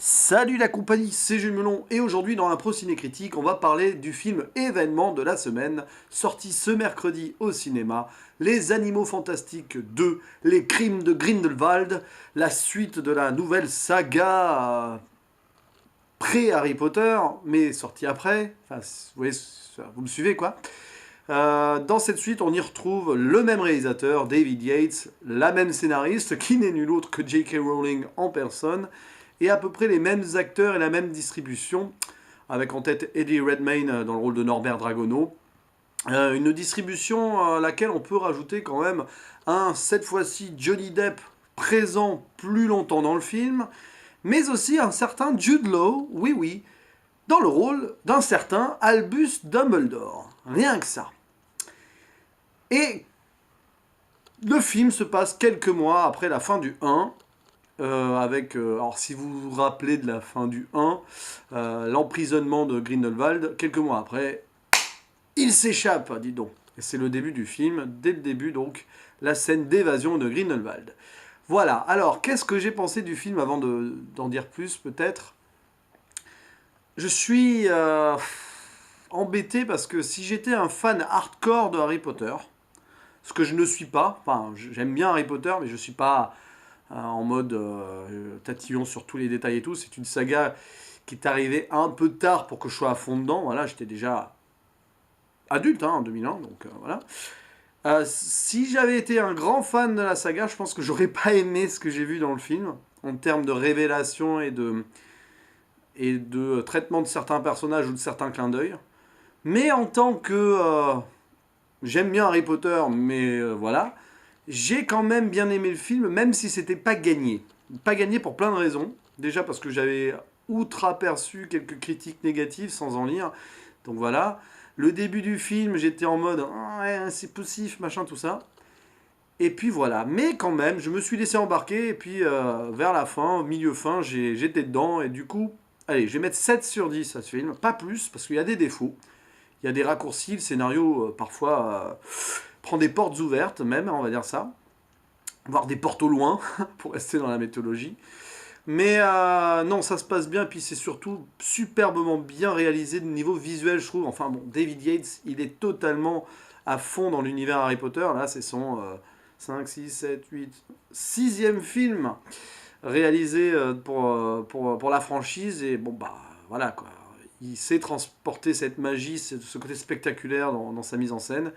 Salut la compagnie, c'est Jules Melon et aujourd'hui dans l'impro ciné-critique, on va parler du film événement de la semaine, sorti ce mercredi au cinéma, Les Animaux Fantastiques 2, Les Crimes de Grindelwald, la suite de la nouvelle saga pré-Harry Potter, mais sortie après, enfin vous voyez, vous me suivez quoi. Dans cette suite, on y retrouve le même réalisateur, David Yates, la même scénariste, qui n'est nul autre que J.K. Rowling en personne, et à peu près les mêmes acteurs et la même distribution, avec en tête Eddie Redmayne dans le rôle de Norbert Dragono. Une distribution à laquelle on peut rajouter quand même cette fois-ci, Johnny Depp présent plus longtemps dans le film, mais aussi un certain Jude Law, oui oui, dans le rôle d'un certain Albus Dumbledore. Rien que ça. Et le film se passe quelques mois après la fin du 1, alors si vous vous rappelez de la fin du 1, l'emprisonnement de Grindelwald, quelques mois après, il s'échappe, dis donc. Et c'est le début du film, dès le début donc, la scène d'évasion de Grindelwald. Voilà, alors qu'est-ce que j'ai pensé du film avant d'en dire plus peut-être? Je suis embêté parce que si j'étais un fan hardcore de Harry Potter, ce que je ne suis pas, enfin j'aime bien Harry Potter mais je ne suis pas en mode tatillon sur tous les détails et tout, c'est une saga qui est arrivée un peu tard pour que je sois à fond dedans, voilà, j'étais déjà adulte en 2001, donc voilà. Si j'avais été un grand fan de la saga, je pense que j'aurais pas aimé ce que j'ai vu dans le film, en termes de révélation et de traitement de certains personnages ou de certains clins d'œil. Mais en tant que... j'aime bien Harry Potter, mais voilà. J'ai quand même bien aimé le film, même si c'était pas gagné. Pas gagné pour plein de raisons. Déjà parce que j'avais outre-aperçu quelques critiques négatives sans en lire. Donc voilà. Le début du film, j'étais en mode ah, ouais, c'est poussif, machin, tout ça. Et puis voilà. Mais quand même, je me suis laissé embarquer. Et puis vers la fin, milieu fin, j'étais dedans. Et du coup, allez, je vais mettre 7 sur 10 à ce film. Pas plus, parce qu'il y a des défauts. Il y a des raccourcis. Le scénario, parfois, prend des portes ouvertes, même, on va dire ça. Voire des portes au loin, pour rester dans la mythologie. Mais non, ça se passe bien, puis c'est surtout superbement bien réalisé de niveau visuel, je trouve. Enfin bon, David Yates, il est totalement à fond dans l'univers Harry Potter. Là, c'est son 5, 6, 7, 8, 6e film réalisé pour la franchise. Et bon, bah voilà quoi. Il sait transporter cette magie, ce côté spectaculaire dans sa mise en scène.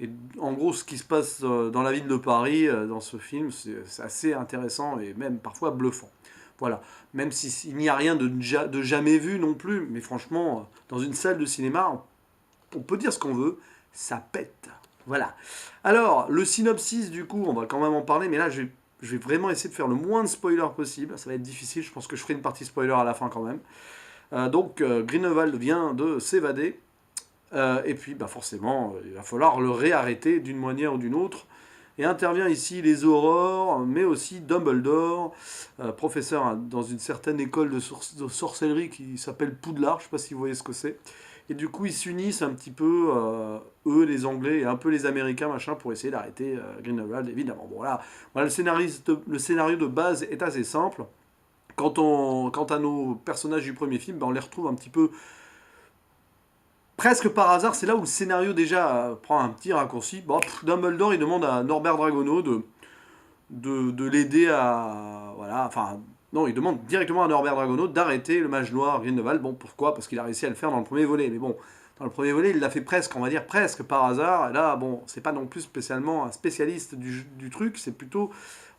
Et en gros, ce qui se passe dans la ville de Paris, dans ce film, c'est assez intéressant et même parfois bluffant. Voilà. Même s'il n'y a rien de jamais vu non plus, mais franchement, dans une salle de cinéma, on peut dire ce qu'on veut, ça pète. Voilà. Alors, le synopsis, du coup, on va quand même en parler, mais là, je vais vraiment essayer de faire le moins de spoilers possible. Ça va être difficile, je pense que je ferai une partie spoiler à la fin quand même. Donc, Grindelwald vient de s'évader. Et puis, bah forcément, il va falloir le réarrêter d'une manière ou d'une autre. Et intervient ici les aurores, mais aussi Dumbledore, professeur dans une certaine école de sorcellerie qui s'appelle Poudlard, je ne sais pas si vous voyez ce que c'est. Et du coup, ils s'unissent un petit peu, eux, les Anglais, et un peu les Américains, machin, pour essayer d'arrêter Grindelwald, évidemment. Bon, voilà, le scénario de base est assez simple. Quant à nos personnages du premier film, ben, on les retrouve un petit peu presque par hasard, c'est là où le scénario déjà prend un petit raccourci. Bon, Dumbledore, il demande à Norbert Dragono de l'aider à... Voilà, enfin... Non, il demande directement à Norbert Dragono d'arrêter le mage noir Grindelwald. Bon, pourquoi? Parce qu'il a réussi à le faire dans le premier volet. Mais bon, dans le premier volet, il l'a fait presque, on va dire presque par hasard. Et là, bon, c'est pas non plus spécialement un spécialiste du truc, c'est plutôt,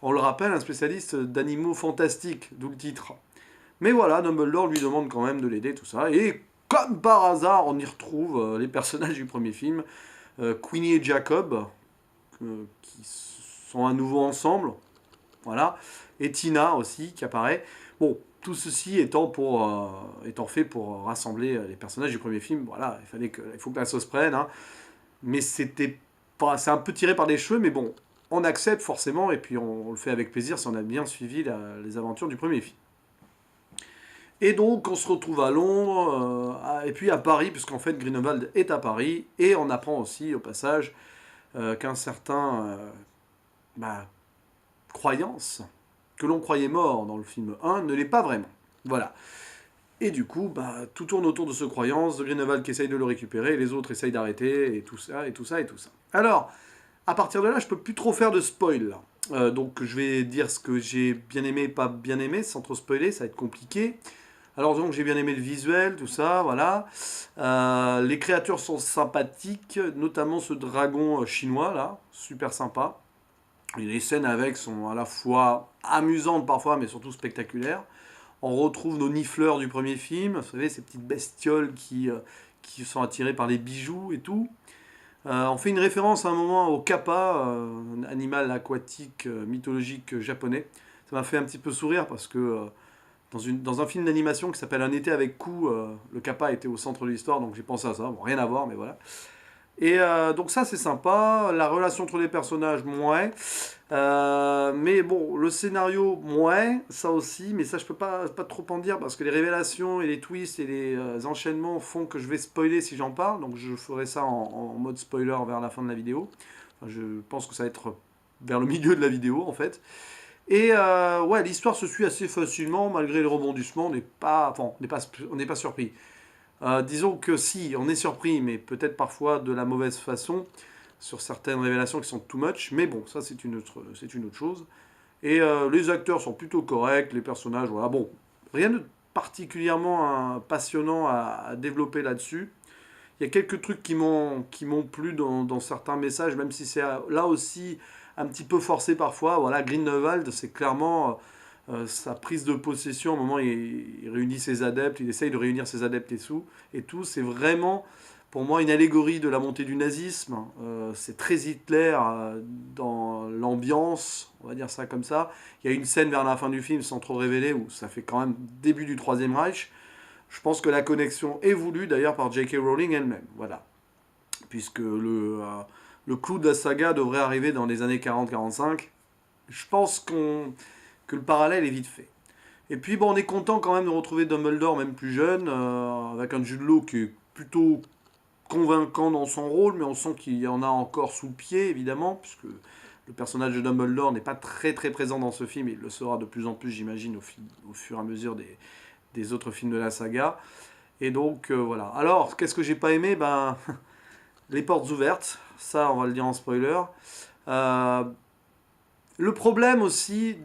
on le rappelle, un spécialiste d'animaux fantastiques, d'où le titre. Mais voilà, Dumbledore lui demande quand même de l'aider, tout ça. Et comme par hasard, on y retrouve les personnages du premier film, Queenie et Jacob, qui sont à nouveau ensemble, voilà, et Tina aussi qui apparaît. Bon, tout ceci étant fait pour rassembler les personnages du premier film. Voilà, il faut que la sauce prenne, hein. Mais c'est un peu tiré par les cheveux, mais bon, on accepte forcément et puis on le fait avec plaisir si on a bien suivi les aventures du premier film. Et donc on se retrouve à Londres, et puis à Paris, puisqu'en fait Grindelwald est à Paris, et on apprend aussi au passage qu'un certain bah, croyance, que l'on croyait mort dans le film 1, ne l'est pas vraiment. Voilà. Et du coup, bah, tout tourne autour de ce croyance, de Grindelwald qui essaye de le récupérer, les autres essayent d'arrêter, et tout ça, et tout ça, et tout ça. Alors, à partir de là, je peux plus trop faire de spoil. Là. Donc je vais dire ce que j'ai bien aimé et pas bien aimé, sans trop spoiler, ça va être compliqué. Alors donc j'ai bien aimé le visuel, tout ça, voilà. Les créatures sont sympathiques, notamment ce dragon chinois là, super sympa. Et les scènes avec sont à la fois amusantes parfois, mais surtout spectaculaires. On retrouve nos nifleurs du premier film, vous savez, ces petites bestioles qui sont attirées par les bijoux et tout. On fait une référence à un moment au kappa, un animal aquatique mythologique japonais. Ça m'a fait un petit peu sourire parce que dans un film d'animation qui s'appelle Un été avec Ku, le kappa était au centre de l'histoire, donc j'ai pensé à ça. Bon, rien à voir, mais voilà. Et donc ça c'est sympa, la relation entre les personnages, ouais. Mais bon, le scénario, ouais, ça aussi, mais ça je peux pas trop en dire parce que les révélations et les twists et les enchaînements font que je vais spoiler si j'en parle, donc je ferai ça en mode spoiler vers la fin de la vidéo. Enfin, je pense que ça va être vers le milieu de la vidéo en fait. Et ouais, l'histoire se suit assez facilement malgré le rebondissement, on n'est pas surpris. Disons que si, on est surpris, mais peut-être parfois de la mauvaise façon, sur certaines révélations qui sont too much, mais bon, ça c'est une autre chose. Et les acteurs sont plutôt corrects, les personnages, voilà, bon, rien de particulièrement passionnant à développer là-dessus. Il y a quelques trucs qui m'ont plu dans certains messages, même si c'est là aussi un petit peu forcé parfois. Voilà, Grindelwald, c'est clairement sa prise de possession au moment où il réunit ses adeptes, il essaye de réunir ses adeptes et tout. C'est vraiment, pour moi, une allégorie de la montée du nazisme. C'est très Hitler dans l'ambiance, on va dire ça comme ça. Il y a une scène vers la fin du film, sans trop révéler, où ça fait quand même début du Troisième Reich. Je pense que la connexion est voulue d'ailleurs par J.K. Rowling elle-même. Voilà. Puisque le clou de la saga devrait arriver dans les années 40-45. Je pense que le parallèle est vite fait. Et puis bon, on est content quand même de retrouver Dumbledore, même plus jeune, avec un Jude Law qui est plutôt convaincant dans son rôle, mais on sent qu'il y en a encore sous le pied, évidemment, puisque le personnage de Dumbledore n'est pas très très présent dans ce film, et il le sera de plus en plus, j'imagine, au fur et à mesure des autres films de la saga. Et donc, voilà. Alors, qu'est-ce que j'ai pas aimé? Ben, les portes ouvertes, ça, on va le dire en spoiler. Euh, le problème aussi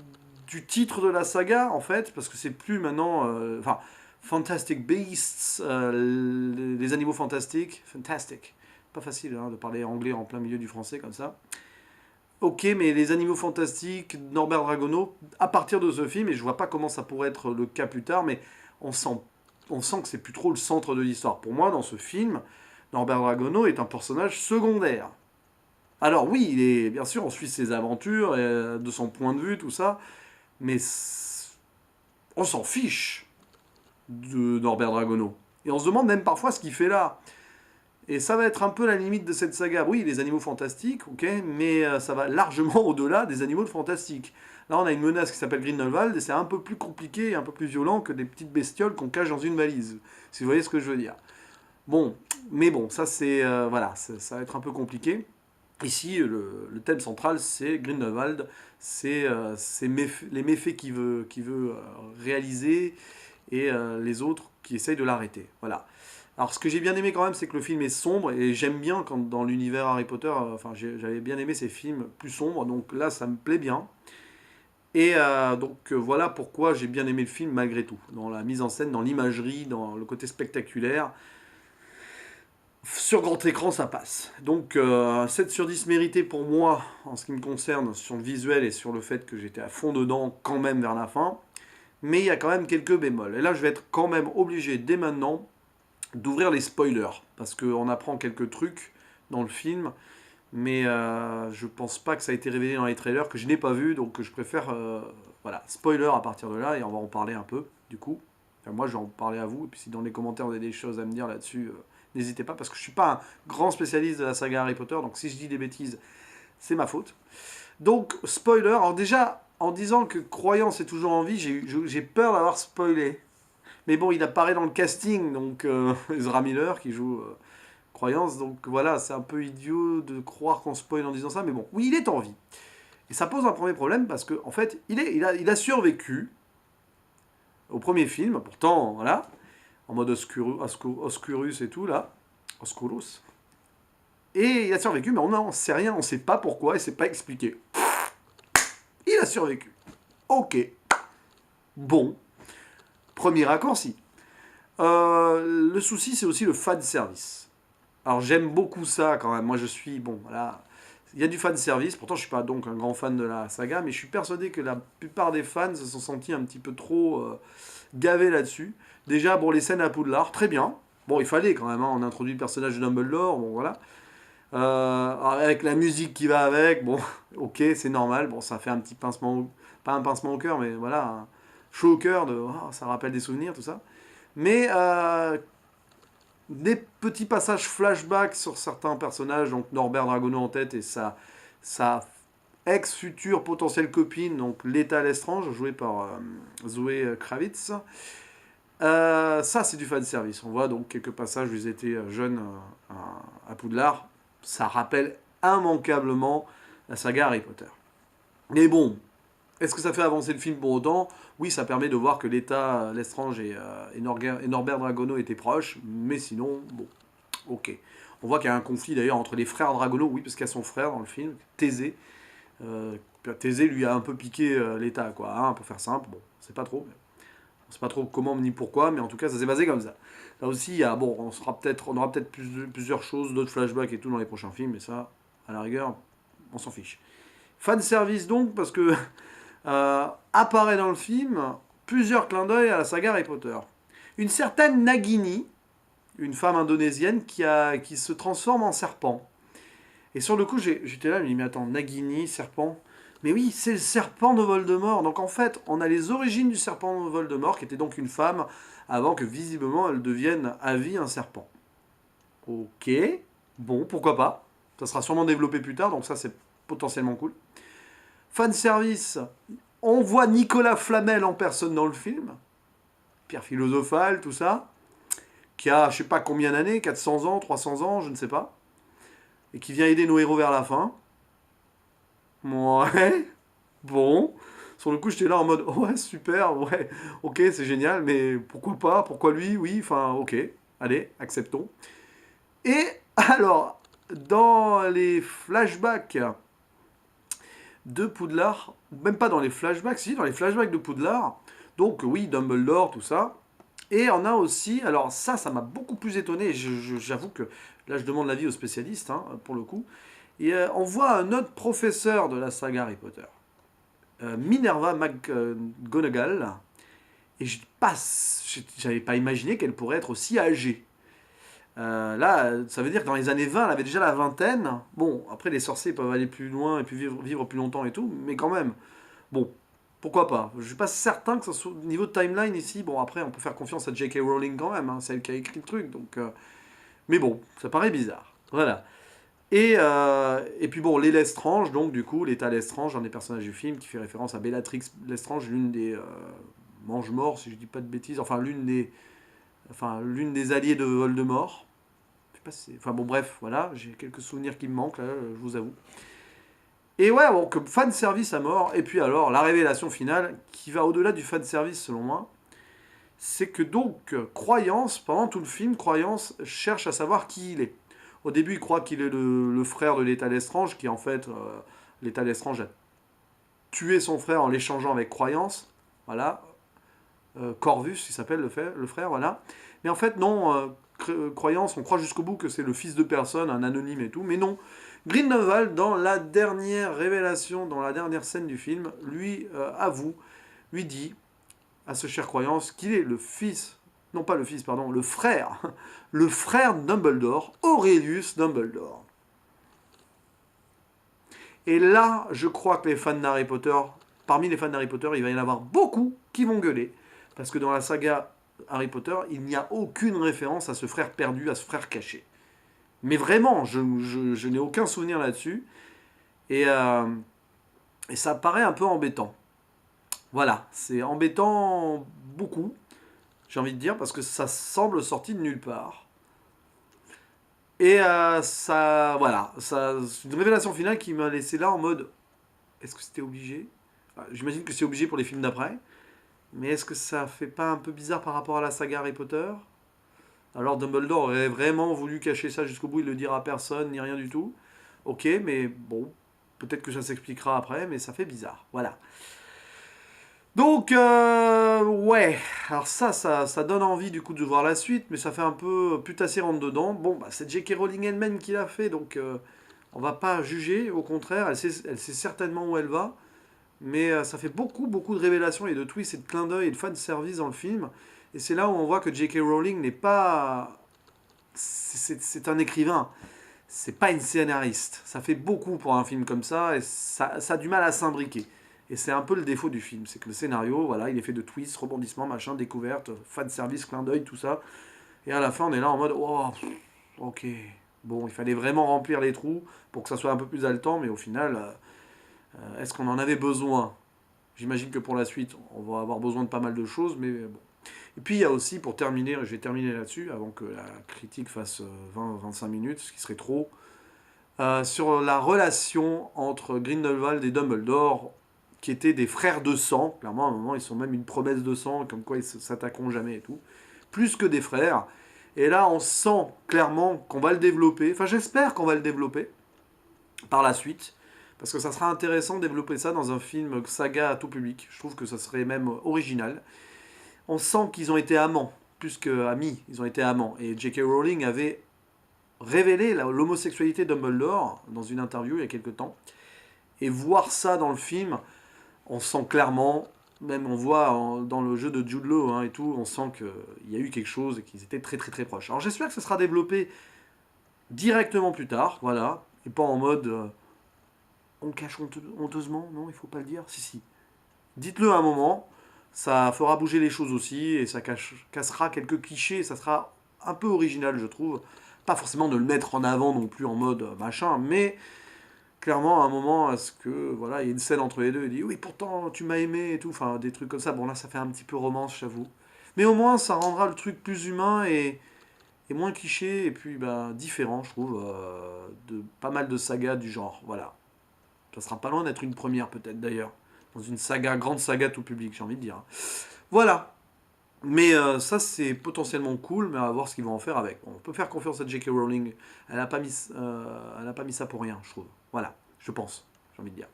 du titre de la saga, en fait, parce que c'est plus maintenant... Enfin, Fantastic Beasts, les animaux fantastiques. Fantastic. Pas facile hein, de parler anglais en plein milieu du français comme ça. Ok, mais les animaux fantastiques, Norbert Dragono, à partir de ce film, et je vois pas comment ça pourrait être le cas plus tard, mais on sent, on sent que c'est plus trop le centre de l'histoire. Pour moi, dans ce film, Norbert Dragono est un personnage secondaire. Alors oui, bien sûr, on suit ses aventures, de son point de vue, tout ça, mais on s'en fiche de Norbert Dragono. Et on se demande même parfois ce qu'il fait là. Et ça va être un peu la limite de cette saga. Oui, les animaux fantastiques, ok, mais ça va largement au-delà des animaux fantastiques. Là, on a une menace qui s'appelle Grindelwald, et c'est un peu plus compliqué et un peu plus violent que des petites bestioles qu'on cache dans une valise. Si vous voyez ce que je veux dire. Bon, mais bon, ça c'est... voilà, ça va être un peu compliqué. Ici, le thème central, c'est Grindelwald, c'est les méfaits qu'il veut réaliser, et les autres qui essayent de l'arrêter. Voilà. Alors, ce que j'ai bien aimé quand même, c'est que le film est sombre, et j'aime bien quand dans l'univers Harry Potter, enfin, j'avais bien aimé ces films plus sombres, donc là, ça me plaît bien. Et donc, voilà pourquoi j'ai bien aimé le film malgré tout. Dans la mise en scène, dans l'imagerie, dans le côté spectaculaire. Sur grand écran, ça passe. Donc, 7 sur 10 mérité pour moi, en ce qui me concerne, sur le visuel et sur le fait que j'étais à fond dedans quand même vers la fin. Mais il y a quand même quelques bémols. Et là, je vais être quand même obligé, dès maintenant, d'ouvrir les spoilers. Parce qu'on apprend quelques trucs dans le film. Mais je pense pas que ça a été révélé dans les trailers, que je n'ai pas vu. Donc je préfère, voilà, spoiler à partir de là. Et on va en parler un peu, du coup. Enfin, moi, je vais en parler à vous. Et puis si dans les commentaires, vous avez des choses à me dire là-dessus, n'hésitez pas. Parce que je suis pas un grand spécialiste de la saga Harry Potter. Donc si je dis des bêtises, c'est ma faute. Donc, spoiler. Alors déjà, en disant que Croyance est toujours en vie, j'ai peur d'avoir spoilé. Mais bon, il apparaît dans le casting, donc Ezra Miller qui joue Croyance. Donc voilà, c'est un peu idiot de croire qu'on spoil en disant ça, mais bon, oui, il est en vie. Et ça pose un premier problème parce qu'en fait, il a survécu au premier film, pourtant, voilà, en mode Oscurus et tout, là, Oscurus. Et il a survécu, mais on n'en sait rien, on ne sait pas pourquoi, et c'est pas expliqué. Il a survécu. Ok. Bon. Premier raccourci. Le souci, c'est aussi le fan service. Alors j'aime beaucoup ça quand même. Moi je suis, bon, voilà. Il y a du fan service, pourtant je suis pas donc un grand fan de la saga, mais je suis persuadé que la plupart des fans se sont sentis un petit peu trop gavés là-dessus. Déjà, bon, les scènes à Poudlard, très bien. Bon, il fallait quand même, hein, on introduit le personnage de Dumbledore, bon voilà. Avec la musique qui va avec, bon, ok, c'est normal. Bon, ça fait un petit pincement, pas un pincement au cœur, mais voilà, un chaud au cœur, ça rappelle des souvenirs, tout ça. Mais des petits passages flashback sur certains personnages, donc Norbert Dragono en tête et sa ex-future potentielle copine, donc Leta Lestrange, jouée par Zoé Kravitz. Ça, c'est du fan service. On voit donc quelques passages où ils étaient jeunes à Poudlard. Ça rappelle immanquablement la saga Harry Potter. Mais bon, est-ce que ça fait avancer le film pour autant? Oui, ça permet de voir que Leta Lestrange et Norbert Dragono étaient proches, mais sinon, bon, ok. On voit qu'il y a un conflit d'ailleurs entre les frères Dragono, oui, parce qu'il y a son frère dans le film, Thésée. Thésée lui a un peu piqué Leta, quoi, hein, pour faire simple. Bon, c'est pas trop. On sait pas trop comment ni pourquoi, mais en tout cas, ça s'est passé comme ça. Là aussi, il y a, bon, on aura peut-être plusieurs choses, d'autres flashbacks et tout dans les prochains films, mais ça, à la rigueur, on s'en fiche. Fan service donc, parce que apparaît dans le film plusieurs clins d'œil à la saga Harry Potter. Une certaine Nagini, une femme indonésienne qui se transforme en serpent. Et sur le coup, j'étais là, je me dis, mais attends, Nagini, serpent. Mais oui, c'est le serpent de Voldemort. Donc en fait, on a les origines du serpent de Voldemort, qui était donc une femme, avant que visiblement elle devienne à vie un serpent. Ok, bon, pourquoi pas. Ça sera sûrement développé plus tard, donc ça c'est potentiellement cool. Fan service, on voit Nicolas Flamel en personne dans le film. Pierre philosophale, tout ça. Qui a je sais pas combien d'années, 400 ans, 300 ans, je ne sais pas. Et qui vient aider nos héros vers la fin. Ouais, bon. Sur le coup, j'étais là en mode, ouais, super, ouais, ok, c'est génial, mais pourquoi pas, pourquoi lui, oui, enfin, ok, allez, acceptons. Et alors, dans les flashbacks de Poudlard, même pas dans les flashbacks, si, dans les flashbacks de Poudlard, donc oui, Dumbledore, tout ça, et on a aussi, alors ça m'a beaucoup plus étonné, j'avoue que là je demande l'avis aux spécialistes, hein, pour le coup, et on voit un autre professeur de la saga Harry Potter, Minerva McGonagall, et j'avais pas imaginé qu'elle pourrait être aussi âgée. Là, ça veut dire que dans les années 20, elle avait déjà la vingtaine. Bon, après, les sorciers peuvent aller plus loin et puis vivre plus longtemps et tout, mais quand même. Bon, pourquoi pas? Je suis pas certain que ce soit au niveau de timeline ici. Bon, après, on peut faire confiance à J.K. Rowling quand même, hein, c'est elle qui a écrit le truc, donc. Mais bon, ça paraît bizarre. Voilà. Et puis bon, les Lestrange, donc du coup, l'état Lestrange, un des personnages du film, qui fait référence à Bellatrix Lestrange, l'une des mange-morts, si je dis pas de bêtises, enfin l'une des alliées de Voldemort. Je sais pas si enfin bon, bref, voilà, j'ai quelques souvenirs qui me manquent, là, je vous avoue. Et ouais, bon, comme fan service à mort, et puis alors, la révélation finale, qui va au-delà du fan service selon moi, c'est que donc, Croyance, pendant tout le film, Croyance cherche à savoir qui il est. Au début, il croit qu'il est le frère de l'état Lestrange, qui en fait, l'état Lestrange a tué son frère en l'échangeant avec Croyance. Voilà. Corvus, il s'appelle le frère, voilà. Mais en fait, non, Croyance, on croit jusqu'au bout que c'est le fils de personne, un anonyme et tout, mais non. Grindelwald, dans la dernière révélation, dans la dernière scène du film, lui avoue, lui dit à ce cher Croyance qu'il est le fils, non pas le fils, pardon, le frère de Dumbledore, Aurelius Dumbledore. Et là, je crois que les fans d'Harry Potter, parmi les fans d'Harry Potter, il va y en avoir beaucoup qui vont gueuler. Parce que dans la saga Harry Potter, il n'y a aucune référence à ce frère perdu, à ce frère caché. Mais vraiment, je n'ai aucun souvenir là-dessus. Et ça paraît un peu embêtant. Voilà, c'est embêtant beaucoup, j'ai envie de dire, parce que ça semble sorti de nulle part. Et voilà, c'est une révélation finale qui m'a laissé là en mode, est-ce que c'était obligé? J'imagine que c'est obligé pour les films d'après. Mais est-ce que ça fait pas un peu bizarre par rapport à la saga Harry Potter? Alors Dumbledore aurait vraiment voulu cacher ça jusqu'au bout, il le dira à personne, ni rien du tout. Ok, mais bon, peut-être que ça s'expliquera après, mais ça fait bizarre. Voilà. Donc, ouais. Alors ça donne envie du coup de voir la suite, mais ça fait un peu putassier rentre dedans. Bon, bah, c'est J.K. Rowling elle-même qui l'a fait, donc on va pas juger. Au contraire, elle sait certainement où elle va. Mais ça fait beaucoup, beaucoup de révélations et de twists et de clins d'œil et de fan service dans le film. Et c'est là où on voit que J.K. Rowling n'est pas. C'est un écrivain. C'est pas une scénariste. Ça fait beaucoup pour un film comme ça et ça a du mal à s'imbriquer. Et c'est un peu le défaut du film. C'est que le scénario, voilà, il est fait de twists, rebondissements, machin, découvertes, fan service, clin d'œil, tout ça. Et à la fin, on est là en mode, oh, ok. Bon, il fallait vraiment remplir les trous pour que ça soit un peu plus haletant, mais au final, est-ce qu'on en avait besoin? J'imagine que pour la suite, on va avoir besoin de pas mal de choses, mais bon. Et puis il y a aussi, pour terminer, je vais terminer là-dessus, avant que la critique fasse 20-25 minutes, ce qui serait trop, sur la relation entre Grindelwald et Dumbledore, qui étaient des frères de sang. Clairement, à un moment, ils sont même une promesse de sang, comme quoi ils s'attaqueront jamais et tout. Plus que des frères. Et là, on sent clairement qu'on va le développer. Enfin, j'espère qu'on va le développer par la suite. Parce que ça sera intéressant de développer ça dans un film saga à tout public. Je trouve que ça serait même original. On sent qu'ils ont été amants, plus qu'amis, ils ont été amants. Et J.K. Rowling avait révélé l'homosexualité de Dumbledore dans une interview il y a quelques temps. Et voir ça dans le film, on sent clairement, même on voit dans le jeu de Jude Law et tout, on sent qu'il y a eu quelque chose et qu'ils étaient très très très proches. Alors j'espère que ça sera développé directement plus tard, voilà, et pas en mode on cache honteusement, non, il faut pas le dire, si si. Dites-le à un moment, ça fera bouger les choses aussi et ça cassera quelques clichés, ça sera un peu original je trouve. Pas forcément de le mettre en avant non plus en mode machin, mais clairement à un moment, est-ce que voilà, il y a une scène entre les deux, il dit oui pourtant tu m'as aimé et tout, enfin des trucs comme ça. Bon là ça fait un petit peu romance, j'avoue. Mais au moins ça rendra le truc plus humain et moins cliché et puis bah, différent, je trouve, de pas mal de sagas du genre. Voilà. Ça sera pas loin d'être une première peut-être d'ailleurs. Dans une saga, grande saga tout public, j'ai envie de dire. Voilà. Mais ça, c'est potentiellement cool, mais on va voir ce qu'ils vont en faire avec. On peut faire confiance à J.K. Rowling. Elle a pas mis ça pour rien, je trouve. Voilà, je pense, j'ai envie de dire.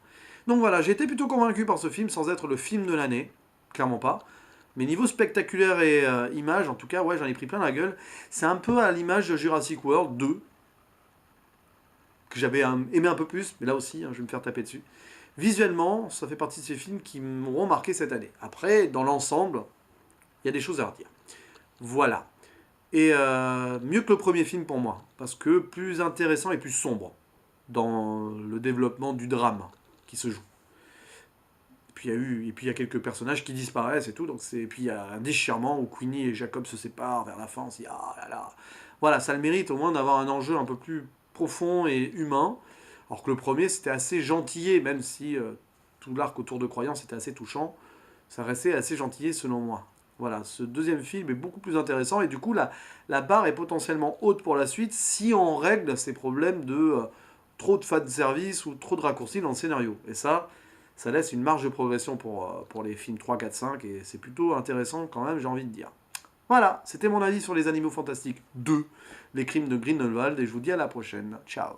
Donc voilà, j'ai été plutôt convaincu par ce film, sans être le film de l'année. Clairement pas. Mais niveau spectaculaire et image, en tout cas, ouais, j'en ai pris plein la gueule. C'est un peu à l'image de Jurassic World 2, que j'avais aimé un peu plus, mais là aussi, je vais me faire taper dessus. Visuellement, ça fait partie de ces films qui m'auront marqué cette année. Après, dans l'ensemble, il y a des choses à redire. Voilà. Et mieux que le premier film pour moi, parce que plus intéressant et plus sombre dans le développement du drame qui se joue. Et puis il y a quelques personnages qui disparaissent et tout, et puis il y a un déchirement où Queenie et Jacob se séparent vers la fin, on se dit ah là là. Voilà, ça le mérite au moins d'avoir un enjeu un peu plus profond et humain, alors que le premier c'était assez gentillé, même si tout l'arc autour de Croyance était assez touchant, ça restait assez gentillé selon moi. Voilà, ce deuxième film est beaucoup plus intéressant et du coup la barre est potentiellement haute pour la suite si on règle ces problèmes de trop de fanservice ou trop de raccourcis dans le scénario. Et ça laisse une marge de progression pour les films 3, 4, 5 et c'est plutôt intéressant quand même, j'ai envie de dire. Voilà, c'était mon avis sur les Animaux Fantastiques 2, les crimes de Grindelwald et je vous dis à la prochaine. Ciao.